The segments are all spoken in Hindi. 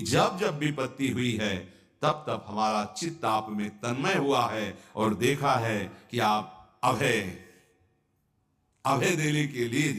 क्योंकि जब जब विपत्ति हुई है तब तब हमारा चित्त आप में तन्मय हुआ है और देखा है कि आप अभय अभय देने के लिए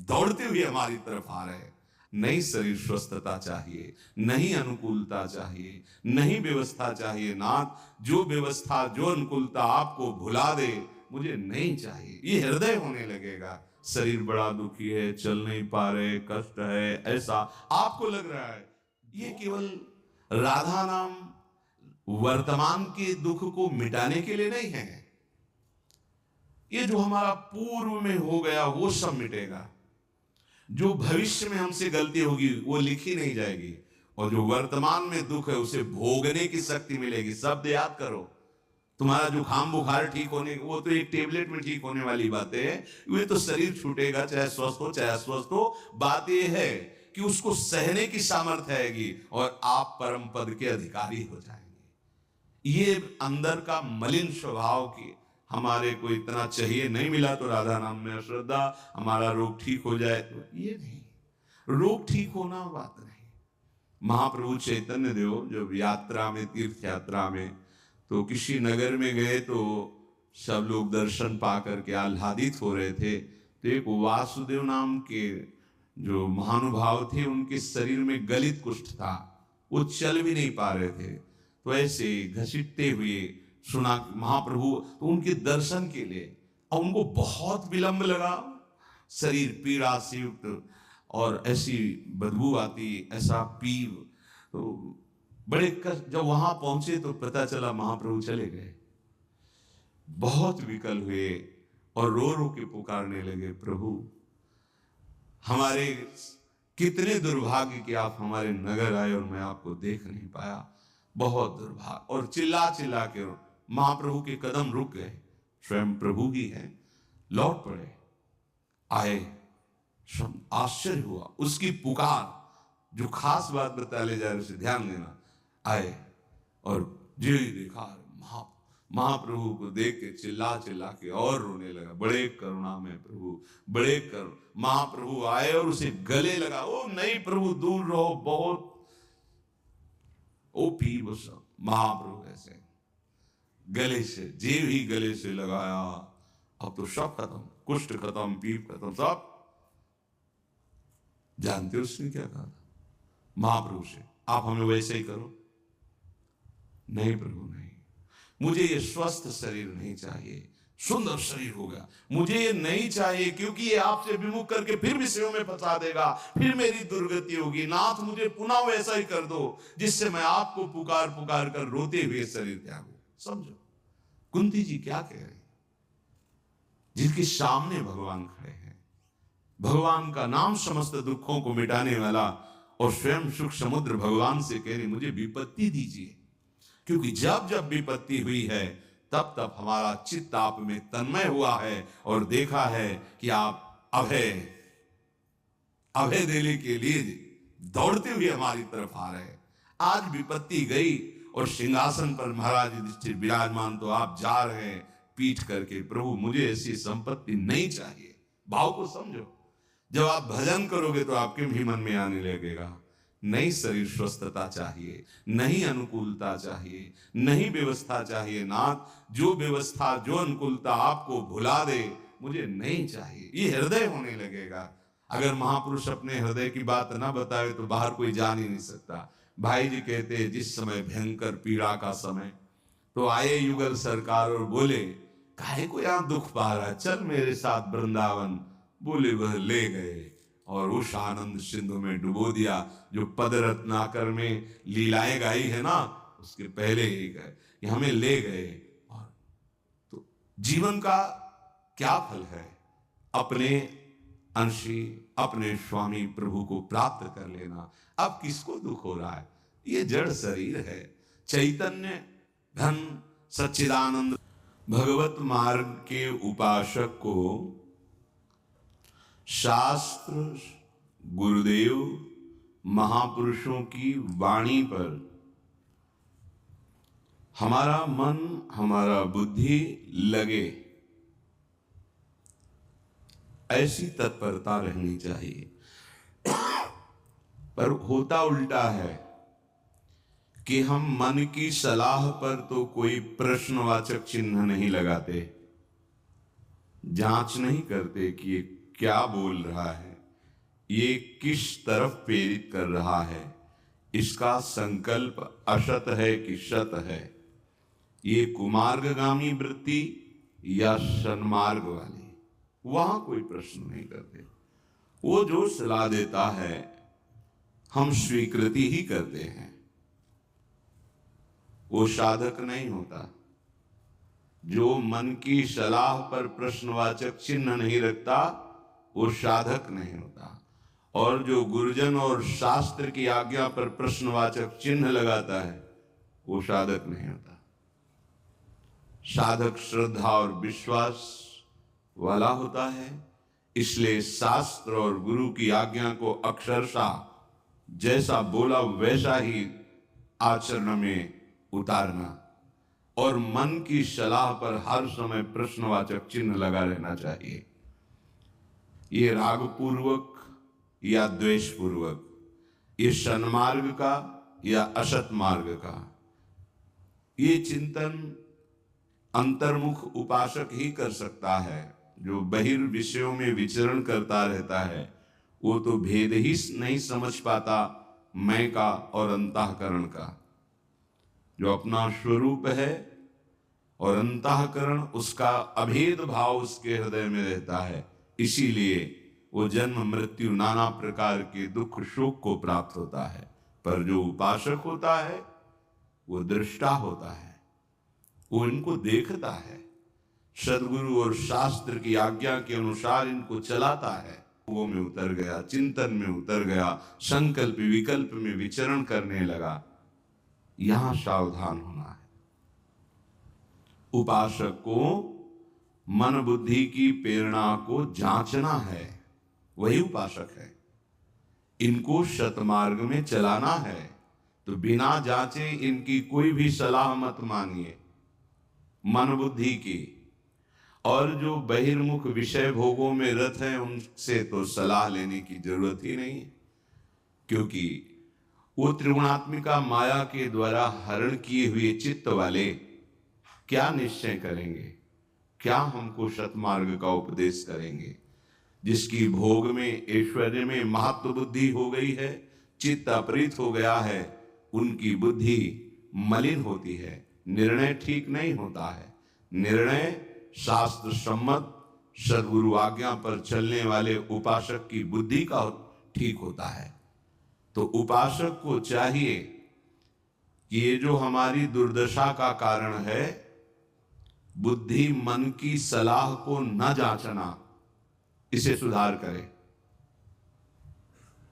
दौड़ते हुए हमारी तरफ आ रहे हैं। नहीं शरीर स्वस्थता चाहिए, नहीं अनुकूलता चाहिए, नहीं व्यवस्था चाहिए नाथ। जो व्यवस्था जो अनुकूलता आपको भुला दे मुझे नहीं चाहिए, ये हृदय होने लगेगा। शरीर बड़ा दुखी है, चल नहीं पा रहे, कष्ट है, ऐसा आपको लग रहा है। ये केवल राधा नाम वर्तमान के दुख को मिटाने के लिए नहीं है। ये जो हमारा पूर्व में हो गया वो सब मिटेगा। जो भविष्य में हमसे गलती होगी वो लिखी नहीं जाएगी, और जो वर्तमान में दुख है उसे भोगने की शक्ति मिलेगी। शब्द याद करो, तुम्हारा जुकाम बुखार ठीक होने वो तो एक टेबलेट में ठीक होने वाली बात है। ये तो शरीर छूटेगा, चाहे स्वस्थ हो चाहे अस्वस्थ हो। बात यह है कि उसको सहने की सामर्थ्य आएगी और आप परम पद के अधिकारी हो जाएंगे। ये अंदर का मलिन स्वभाव की हमारे को इतना चाहिए, नहीं मिला तो राधा नाम में अश्रद्धा, हमारा रोग ठीक हो जाए, तो ये नहीं, रोग ठीक होना बात नहीं। महाप्रभु चैतन्य देव जब यात्रा में, तीर्थ यात्रा में, तो किसी नगर में गए तो सब लोग दर्शन पा करके आह्लादित हो रहे थे। तो एक वासुदेव नाम के जो महानुभाव थे उनके शरीर में गलित कुष्ठ था, वो चल भी नहीं पा रहे थे। तो ऐसे घसीटते हुए सुना महाप्रभु, तो उनके दर्शन के लिए, और उनको बहुत विलंब लगा। शरीर पीड़ा से युक्त और ऐसी बदबू आती, ऐसा पीव, तो बड़े कष्ट। जब वहां पहुंचे तो पता चला महाप्रभु चले गए। बहुत विकल हुए और रो रो के पुकारने लगे, प्रभु हमारे कितने दुर्भाग्य कि आप हमारे नगर आए और मैं आपको देख नहीं पाया, बहुत दुर्भाग्य। और चिल्ला चिल्ला के महाप्रभु के कदम रुक गए। स्वयं प्रभु ही हैं, लौट पड़े, आए, आश्चर्य हुआ उसकी पुकार। जो खास बात बता ले जा रहे उसे ध्यान देना। आए और जो ही देखा महाप्रभु को देख के चिल्ला चिल्ला के और रोने लगा। बड़े करुणा में प्रभु, बड़े करुण। महाप्रभु आए और उसे गले लगा। ओ नहीं प्रभु दूर रहो, बहुत ओ पी वो सब। महाप्रभु ऐसे गले से, जीव ही गले से लगाया। अब तो सब खत्म, कुष्ठ खत्म, पीप खत्म, सब। जानते हो उसने क्या कहा था महाप्रभु से? आप हमें वैसे ही करो। नहीं प्रभु नहीं, मुझे ये स्वस्थ शरीर नहीं चाहिए, सुंदर शरीर होगा, मुझे ये नहीं चाहिए, क्योंकि ये आपसे विमुख करके फिर विषयों में फंसा देगा, फिर मेरी दुर्गति होगी। नाथ मुझे पुनः वैसा ही कर दो जिससे मैं आपको पुकार पुकार कर रोते हुए शरीर त्यागूं। समझो कुंती जी क्या कह रही, जिनके सामने भगवान खड़े हैं, भगवान का नाम समस्त दुखों को मिटाने वाला, और स्वयं सुख समुद्र भगवान से कह रही मुझे विपत्ति दीजिए, क्योंकि जब जब विपत्ति हुई है तब तब हमारा चित्त आप में तन्मय हुआ है और देखा है कि आप अभय अभय देने के लिए दौड़ते हुए हमारी तरफ आ रहे हैं। आज विपत्ति गई और सिंहासन पर महाराज युधिष्ठिर विराजमान, तो आप जा रहे हैं पीठ करके, प्रभु मुझे ऐसी संपत्ति नहीं चाहिए। भाव को समझो। जब आप भजन करोगे तो आपके भी मन में आने लगेगा, नहीं शरीर स्वस्थता चाहिए, नहीं अनुकूलता चाहिए, नहीं व्यवस्था चाहिए नाथ। जो व्यवस्था जो अनुकूलता आपको भुला दे मुझे नहीं चाहिए, ये हृदय होने लगेगा। अगर महापुरुष अपने हृदय की बात ना बताए तो बाहर कोई जान ही नहीं सकता। भाई जी कहते हैं जिस समय भयंकर पीड़ा का समय, तो आए युगल सरकार और बोले काहे को यहां दुख पा रहा है, चल मेरे साथ वृंदावन। बोले वह ले गए और उस आनंद सिंधु में डुबो दिया। जो पद रत्नाकर में लीलाएं गाई है ना, उसके पहले ही गए कि हमें ले गए। और तो जीवन का क्या फल है? अपने अंशी, अपने स्वामी प्रभु को प्राप्त कर लेना। अब किसको दुख हो रहा है? ये जड़ शरीर है। चैतन्य धन सच्चिदानंद भगवत मार्ग के उपासक को शास्त्र, गुरुदेव, महापुरुषों की वाणी पर हमारा मन, हमारा बुद्धि लगे, ऐसी तत्परता रहनी चाहिए। पर होता उल्टा है। कि हम मन की सलाह पर तो कोई प्रश्नवाचक चिन्ह नहीं लगाते, जांच नहीं करते कि ये क्या बोल रहा है, ये किस तरफ प्रेरित कर रहा है, इसका संकल्प असत है कि शत है, ये कुमार्गगामी वृत्ति या सन्मार्ग वाली, वहां कोई प्रश्न नहीं करते। वो जो सलाह देता है हम स्वीकृति ही करते हैं। वो साधक नहीं होता। जो मन की सलाह पर प्रश्नवाचक चिन्ह नहीं रखता वो साधक नहीं होता, और जो गुरुजन और शास्त्र की आज्ञा पर प्रश्नवाचक चिन्ह लगाता है वो साधक नहीं होता। साधक श्रद्धा और विश्वास वाला होता है, इसलिए शास्त्र और गुरु की आज्ञा को अक्षरशः जैसा बोला वैसा ही आचरण में उतारना, और मन की सलाह पर हर समय प्रश्नवाचक चिन्ह लगा रहना चाहिए। ये राग पूर्वक या द्वेष पूर्वक, ये सन्मार्ग का या असत मार्ग का, ये चिंतन अंतर्मुख उपासक ही कर सकता है। जो बहिर्विषयों में विचरण करता रहता है वो तो भेद ही नहीं समझ पाता मैं का और अंतःकरण का। जो अपना स्वरूप है और अंतःकरण उसका अभेद भाव उसके हृदय में रहता है, इसीलिए वो जन्म मृत्यु नाना प्रकार के दुख शोक को प्राप्त होता है। पर जो उपासक होता है वो दृष्टा होता है, वो इनको देखता है, सदगुरु और शास्त्र की आज्ञा के अनुसार इनको चलाता है। वो में उतर गया, चिंतन में उतर गया, संकल्प विकल्प में विचरण करने लगा, यहां सावधान होना है। उपासक को मन बुद्धि की प्रेरणा को जांचना है, वही उपासक है। इनको सतमार्ग में चलाना है, तो बिना जांचे इनकी कोई भी सलाह मत मानिए मन बुद्धि की। और जो बहिर्मुख विषय भोगों में रत हैं उनसे तो सलाह लेने की जरूरत ही नहीं है, क्योंकि वो त्रिगुणात्मिका माया के द्वारा हरण किए हुए चित्त वाले क्या निश्चय करेंगे, क्या हमको सतमार्ग का उपदेश करेंगे। जिसकी भोग में ऐश्वर्य में महत्व बुद्धि हो गई है, चित्त अपरित हो गया है, उनकी बुद्धि मलिन होती है, निर्णय ठीक नहीं होता है। निर्णय शास्त्र सम्मत सद्गुरु आज्ञा पर चलने वाले उपासक की बुद्धि का ठीक होता है। तो उपासक को चाहिए कि ये जो हमारी दुर्दशा का कारण है, बुद्धि मन की सलाह को न जांचना, इसे सुधार करें।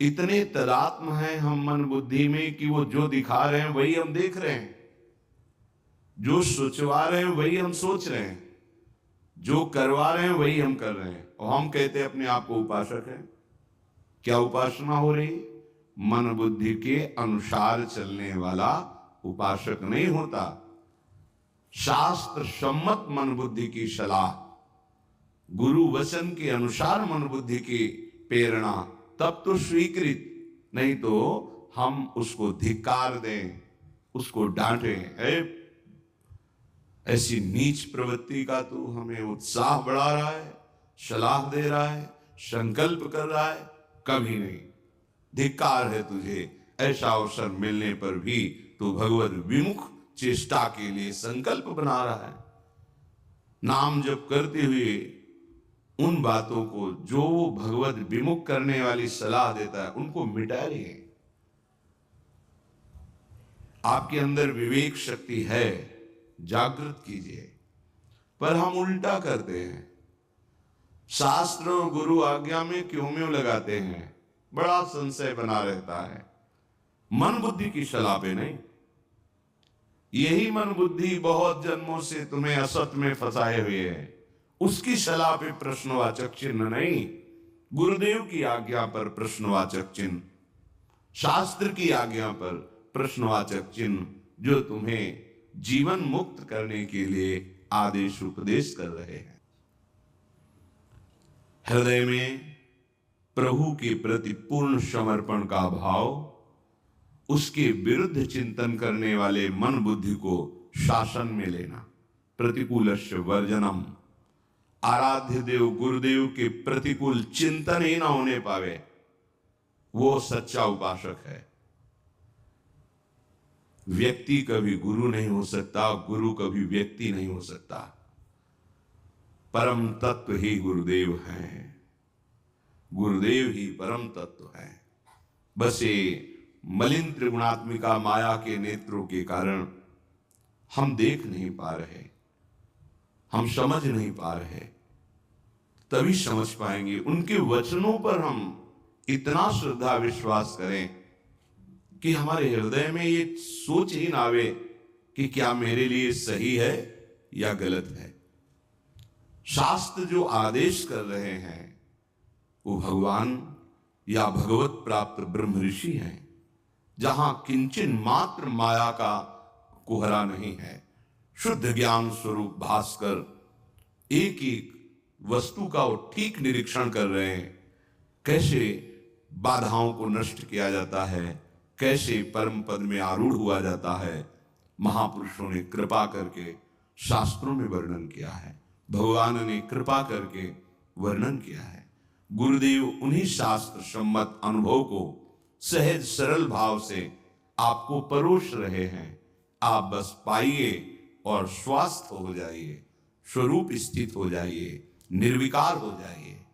इतने तदात्म हैं हम मन बुद्धि में कि वो जो दिखा रहे हैं वही हम देख रहे हैं, जो सोचवा रहे हैं वही हम सोच रहे हैं, जो करवा रहे हैं वही हम कर रहे हैं, और हम कहते हैं अपने आप को उपासक हैं। क्या उपासना हो रही? मन बुद्धि के अनुसार चलने वाला उपासक नहीं होता। शास्त्र सम्मत मन बुद्धि की सलाह, गुरु वचन के अनुसार मन बुद्धि की प्रेरणा, तब तो स्वीकृत, नहीं तो हम उसको धिक्कार दें, उसको डांटें। ऐसी नीच प्रवृत्ति का तू हमें उत्साह बढ़ा रहा है, सलाह दे रहा है, संकल्प कर रहा है, कभी नहीं। धिक्कार है तुझे। ऐसा अवसर मिलने पर भी तू भगवत विमुख चेष्टा के लिए संकल्प बना रहा है। नाम जप करते हुए उन बातों को जो भगवत विमुख करने वाली सलाह देता है उनको मिटा रहे। आपके अंदर विवेक शक्ति है, जागृत कीजिए। पर हम उल्टा करते हैं, शास्त्र और गुरु आज्ञा में क्यों लगाते हैं, बड़ा संशय बना रहता है। मन बुद्धि की सलाह पे नहीं। यही मन बुद्धि बहुत जन्मों से तुम्हें असत में फंसाए हुए है, उसकी सलाह पे प्रश्नवाचक चिन्ह नहीं, गुरुदेव की आज्ञा पर प्रश्नवाचक चिन्ह, शास्त्र की आज्ञा पर प्रश्नवाचक चिन्ह, जो तुम्हें जीवन मुक्त करने के लिए आदेश उपदेश कर रहे हैं। हृदय में प्रभु के प्रति पूर्ण समर्पण का भाव उसके विरुद्ध चिंतन करने वाले मन बुद्धि को शासन में लेना। प्रतिकूलस्य वर्जनम, आराध्य देव गुरुदेव के प्रतिकूल चिंतन ही ना होने पावे, वो सच्चा उपासक है। व्यक्ति कभी गुरु नहीं हो सकता, गुरु कभी व्यक्ति नहीं हो सकता। परम तत्व ही गुरुदेव हैं, गुरुदेव ही परम तत्व है। बस ये मलिन त्रिगुणात्मिका माया के नेत्रों के कारण हम देख नहीं पा रहे, हम समझ नहीं पा रहे। तभी समझ पाएंगे। उनके वचनों पर हम इतना श्रद्धा विश्वास करें कि हमारे हृदय में ये सोच ही ना आवे कि क्या मेरे लिए सही है या गलत है। शास्त्र जो आदेश कर रहे हैं वो भगवान या भगवत प्राप्त ब्रह्म ऋषि हैं, जहां किंचन मात्र माया का कुहरा नहीं है। शुद्ध ज्ञान स्वरूप भास्कर एक एक वस्तु का वो ठीक निरीक्षण कर रहे हैं। कैसे बाधाओं को नष्ट किया जाता है, कैसे परम पद में आरूढ़ हुआ जाता है, महापुरुषों ने कृपा करके शास्त्रों में वर्णन किया है, भगवान ने कृपा करके वर्णन किया है। गुरुदेव उन्हीं शास्त्र सम्मत अनुभव को सहज सरल भाव से आपको परोस रहे हैं। आप बस पाइए और स्वस्थ हो जाइए, स्वरूप स्थित हो जाइए, निर्विकार हो जाइए।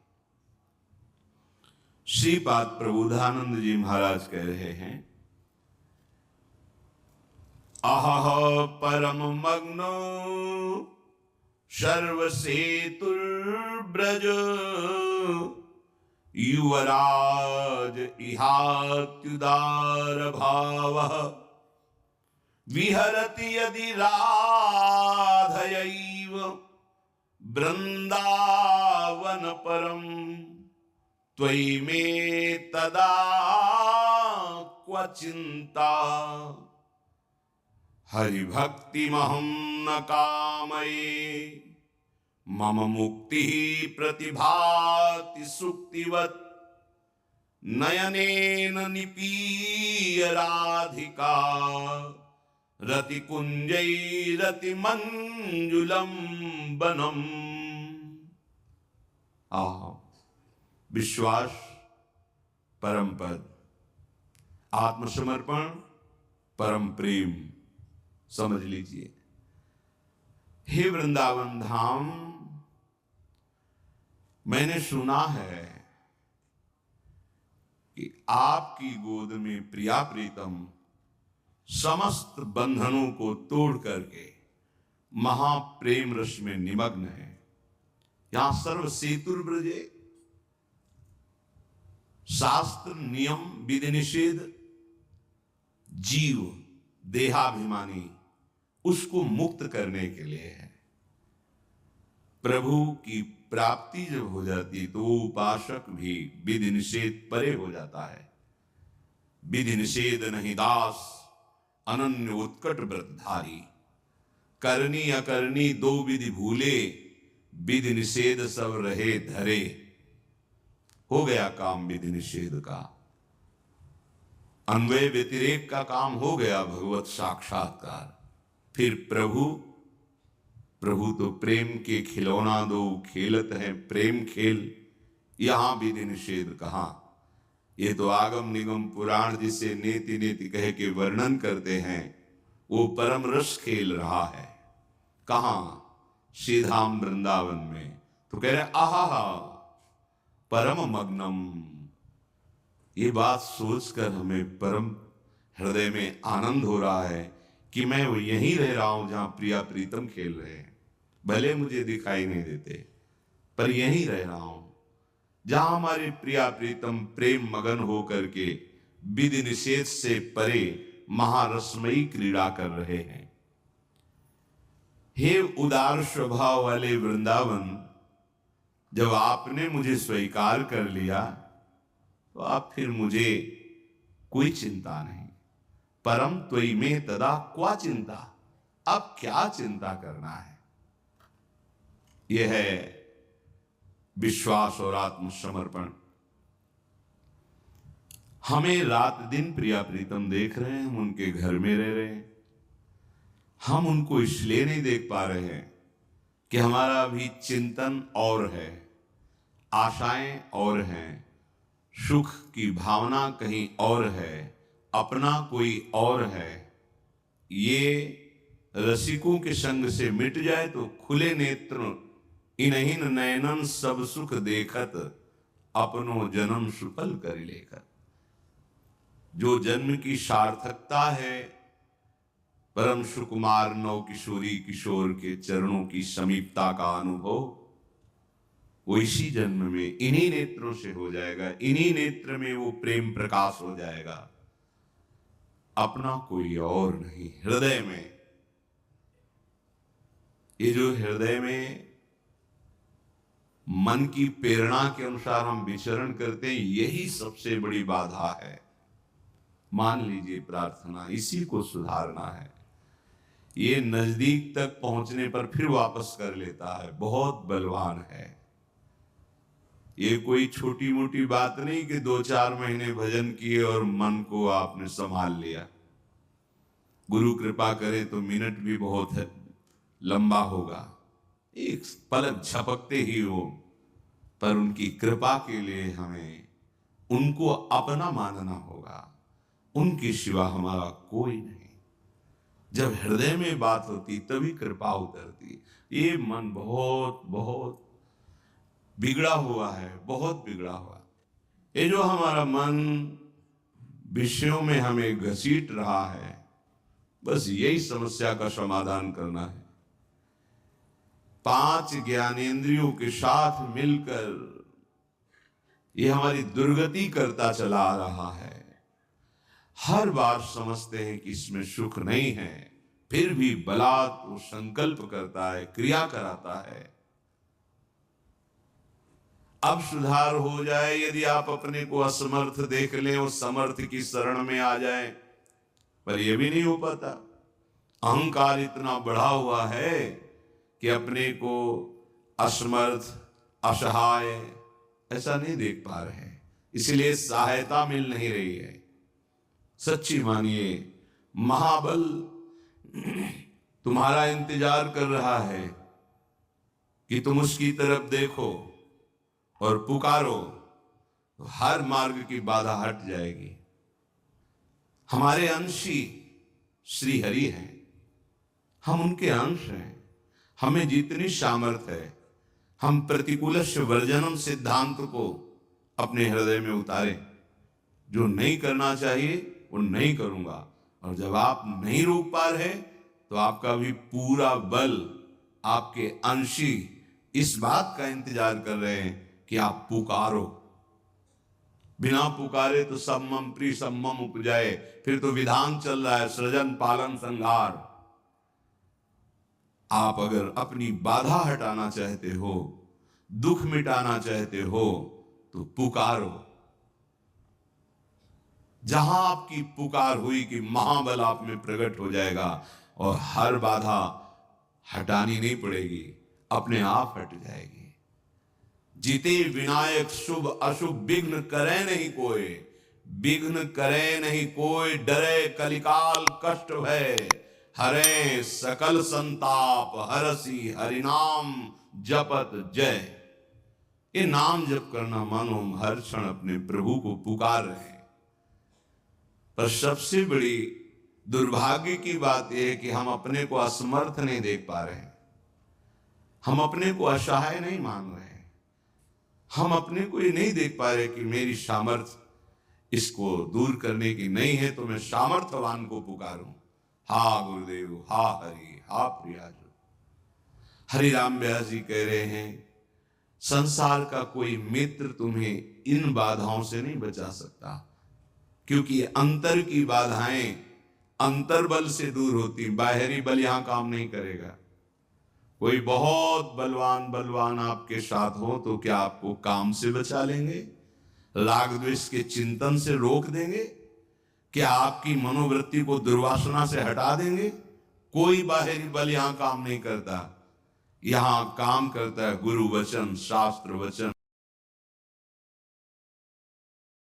श्रीपाद प्रबोधानंद जी महाराज कह रहे हैं, अहह परम मग्नो सर्वसेतुर्ब्रज युवराज इहात्युदार भावः विहरति यदि राधयैव वृंदावन परम त्वयि मे तदा क्व चिंता हरिभक्तिमहं न कामये मम मुक्ति प्रतिभाति सुक्तिवत् नयनेन निपीय राधिका रतिकुंजैरति मंजुलम बनम। विश्वास, परम पद, आत्मसमर्पण, परम प्रेम। समझ लीजिए, हे वृंदावन धाम, मैंने सुना है कि आपकी गोद में प्रिया प्रीतम समस्त बंधनों को तोड़ करके महाप्रेम रस में निमग्न है। यहां सर्व सेतुर्ब्रजे, शास्त्र नियम विधि निषेध, जीव देहाभिमानी उसको मुक्त करने के लिए है। प्रभु की प्राप्ति जब हो जाती तो वो उपासक भी विधि निषेध परे हो जाता है। विधि निषेध नहीं दास अनन्य उत्कट व्रतधारी, करनी अकरनी दो विधि भूले, विधि निषेध सब रहे धरे। हो गया काम विधि निषेध का, अन्वय व्यतिरेक का काम हो गया, भगवत साक्षात्कार। फिर प्रभु तो प्रेम के खिलौना दो खेलत है प्रेम खेल, यहां विधि निषेध कहां। ये तो आगम निगम पुराण जिसे नेति नेति कह के वर्णन करते हैं, वो परम रस खेल रहा है। कहां? श्रीधाम वृंदावन में। तो कह रहे आहा परम मग्नम। ये बात सोचकर हमें परम हृदय में आनंद हो रहा है कि मैं वो यहीं रह रहा हूं जहां प्रिया प्रीतम खेल रहे हैं। भले मुझे दिखाई नहीं देते, पर यहीं रह रहा हूं जहां हमारे प्रिया प्रीतम प्रेम मगन हो करके विधि निषेध से परे महारसमयी क्रीड़ा कर रहे हैं। हे उदार स्वभाव वाले वृंदावन, जब आपने मुझे स्वीकार कर लिया तो अब फिर मुझे कोई चिंता नहीं। परम त्वयि में तदा क्वा चिंता, अब क्या चिंता करना है। यह है विश्वास और आत्मसमर्पण। हमें रात दिन प्रिया प्रीतम देख रहे हैं, हम उनके घर में रह रहे हैं। हम उनको इसलिए नहीं देख पा रहे हैं कि हमारा अभी चिंतन और है, आशाएं और हैं, सुख की भावना कहीं और है, अपना कोई और है। ये रसिकों के संग से मिट जाए तो खुले नेत्र इन्हीं नयनन सब सुख देखत, अपनो जन्म सुफल कर लेकर। जो जन्म की सार्थकता है, परम सुकुमार नव किशोरी किशोर के चरणों की समीपता का अनुभव, वो इसी जन्म में इन्हीं नेत्रों से हो जाएगा। इन्हीं नेत्र में वो प्रेम प्रकाश हो जाएगा, अपना कोई और नहीं। हृदय में, ये जो हृदय में मन की प्रेरणा के अनुसार हम विचरण करते हैं, यही सबसे बड़ी बाधा है। मान लीजिए प्रार्थना, इसी को सुधारना है। ये नजदीक तक पहुंचने पर फिर वापस कर लेता है, बहुत बलवान है। ये कोई छोटी मोटी बात नहीं कि 2-4 महीने भजन किए और मन को आपने संभाल लिया। गुरु कृपा करे तो मिनट भी बहुत है, लंबा होगा, एक पलक झपकते ही हो, पर उनकी कृपा के लिए हमें उनको अपना मानना होगा। उनके सिवा हमारा कोई नहीं। जब हृदय में बात होती तभी कृपा उतरती। ये मन बहुत बहुत बिगड़ा हुआ है, बहुत बिगड़ा हुआ। ये जो हमारा मन विषयों में हमें घसीट रहा है, बस यही समस्या का समाधान करना है। 5 ज्ञानेंद्रियों के साथ मिलकर ये हमारी दुर्गति करता चला आ रहा है। हर बार समझते हैं कि इसमें सुख नहीं है, फिर भी बलात् वो संकल्प करता है, क्रिया कराता है। अब सुधार हो जाए, यदि आप अपने को असमर्थ देख लें और समर्थ की शरण में आ जाएं, पर यह भी नहीं हो पाता। अहंकार इतना बढ़ा हुआ है कि अपने को असमर्थ, असहाय ऐसा नहीं देख पा रहे हैं, इसलिए सहायता मिल नहीं रही है। सच्ची मानिए, महाबल तुम्हारा इंतजार कर रहा है कि तुम उसकी तरफ देखो और पुकारो, तो हर मार्ग की बाधा हट जाएगी। हमारे अंशी श्री हरि हैं, हम उनके अंश हैं। हमें जितनी सामर्थ्य है, हम प्रतिकूलस्य वर्जनम सिद्धांत को अपने हृदय में उतारें। जो नहीं करना चाहिए वो नहीं करूंगा, और जब आप नहीं रोक पा रहे तो आपका भी पूरा बल, आपके अंशी इस बात का इंतजार कर रहे हैं कि आप पुकारो। बिना पुकारे तो सम्मम प्री सम्मम उपजाए, फिर तो विधान चल रहा है, सृजन पालन संहार। आप अगर अपनी बाधा हटाना चाहते हो, दुख मिटाना चाहते हो, तो पुकारो। जहां आपकी पुकार हुई कि महाबल आप में प्रकट हो जाएगा और हर बाधा हटानी नहीं पड़ेगी, अपने आप हट जाएगी। जीते विनायक शुभ अशुभ विघ्न करे नहीं कोई, विघ्न करे नहीं कोई, डरे कलिकाल कष्ट भय, हरे सकल संताप हरसी हरिनाम जपत जय। ये नाम जप करना मानो हम हर क्षण अपने प्रभु को पुकार रहे हैं। पर सबसे बड़ी दुर्भाग्य की बात यह है कि हम अपने को असमर्थ नहीं देख पा रहे हैं, हम अपने को असहाय नहीं मान रहे हैं, हम अपने को ये नहीं देख पा रहे कि मेरी सामर्थ्य इसको दूर करने की नहीं है, तो मैं सामर्थ्यवान को पुकारूं। हा गुरुदेव, हा हरि, हा प्रियाजू। हरि राम व्यास जी कह रहे हैं, संसार का कोई मित्र तुम्हें इन बाधाओं से नहीं बचा सकता, क्योंकि अंतर की बाधाएं अंतर बल से दूर होती, बाहरी बल यहां काम नहीं करेगा। कोई बहुत बलवान आपके साथ हो तो क्या आपको काम से बचा लेंगे, राग द्वेष के चिंतन से रोक देंगे, क्या आपकी मनोवृत्ति को दुर्वासना से हटा देंगे? कोई बाहरी बल यहां काम नहीं करता। यहां काम करता है गुरु वचन, शास्त्र वचन।